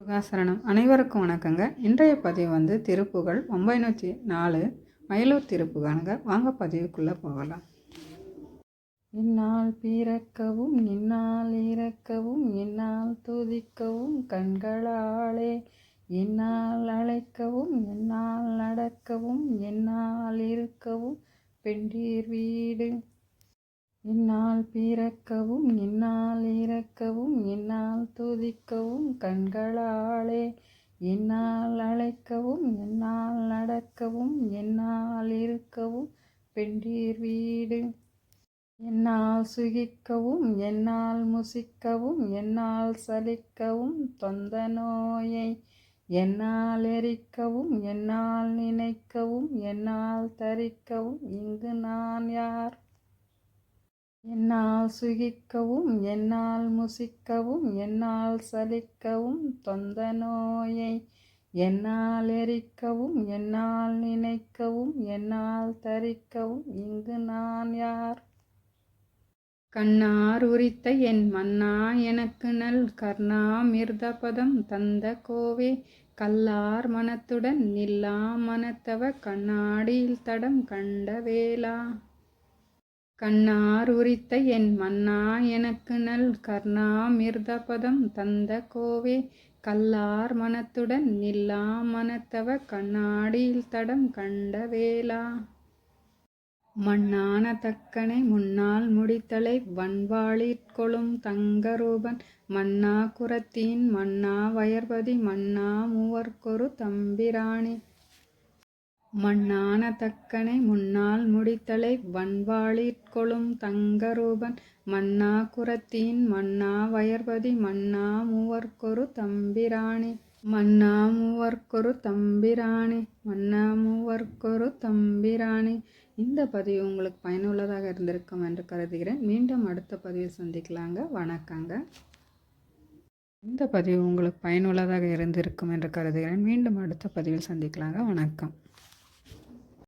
முருகாசரணம். அனைவருக்கும் வணக்கங்க. இன்றைய பதிவு திருப்புகழ் 904 மயிலூர் திருப்புகழுங்க. வாங்க பதிவுக்குள்ளே போகலாம். இந்நாள் பிறக்கவும் இந்நாள் இறக்கவும் இந்நாள் துதிக்கவும் கண்களாலே இந்நாள் அழைக்கவும் இந்நாள் நடக்கவும் இந்நாள் இருக்கவும் பெண்டீர் வீடு. இந்நாள் பிறக்கவும் இந்நாள் இறக்கவும் இந்நாள் துதிக்கவும் கண்களாலே இந்நாள் அழைக்கவும் இந்நாள் நடக்கவும் இந்நாள் இருக்கவும் பெண்டீர் வீடு. என்னால் சுகிக்கவும் என்னால் முசிக்கவும் என்னால் சலிக்கவும் தொந்த நோயை என்னால் எரிக்கவும் என்னால் நினைக்கவும் என்னால் தரிக்கவும் இங்கு நான் யார். என்னால் சுகிக்கவும் என்னால் முசிக்கவும் என்னால் சலிக்கவும் தொந்த நோயை என்னால் எரிக்கவும் என்னால் நினைக்கவும் என்னால் தரிக்கவும் இங்கு நான் யார். கண்ணார் உரித்த என் மன்னா எனக்கு நல் கர்ணாமிர்தபதம் தந்த கோவே கல்லார் மனத்துடன் நில்லா மனத்தவ கண்ணாடியில் தடம் கண்ட வேளா. கண்ணார் உரித்த என் மன்னா எனக்கு நல் கர்ணாமிர்தபதம் தந்த கோவே கல்லார் மனத்துடன் நில்லா மனத்தவ கண்ணாடியில் தடம் கண்ட வேளா. மண்ணான தக்கனை முன்னால் முடித்தலை வன்வாளிற்கொளும் தங்கரூபன் மன்னா குரத்தீன் மன்னா வயற்பதி மன்னா மூவர்க்கொரு தம்பிரானே. மண்ணான தக்கனை முன்னால் முடித்தலை வன்வாளிற்கொளும் தங்கரூபன் மன்னா குரத்தீன் மன்னா வயற்பதி மன்னா மூவர்க்கொரு தம்பிரானே. மன்னா மூவர்க்கொரு தம்பிரானே மன்னா மூவர்க்கொரு தம்பிரானே. இந்த பதிவு உங்களுக்கு பயனுள்ளதாக இருந்திருக்கும் என்று கருதுகிறேன். மீண்டும் அடுத்த பதிவில் சந்திக்கலாங்க. வணக்கங்க. இந்த பதிவு உங்களுக்கு பயனுள்ளதாக இருந்திருக்கும் என்று கருதுகிறேன். மீண்டும் அடுத்த பதிவில் சந்திக்கலாங்க. வணக்கம்.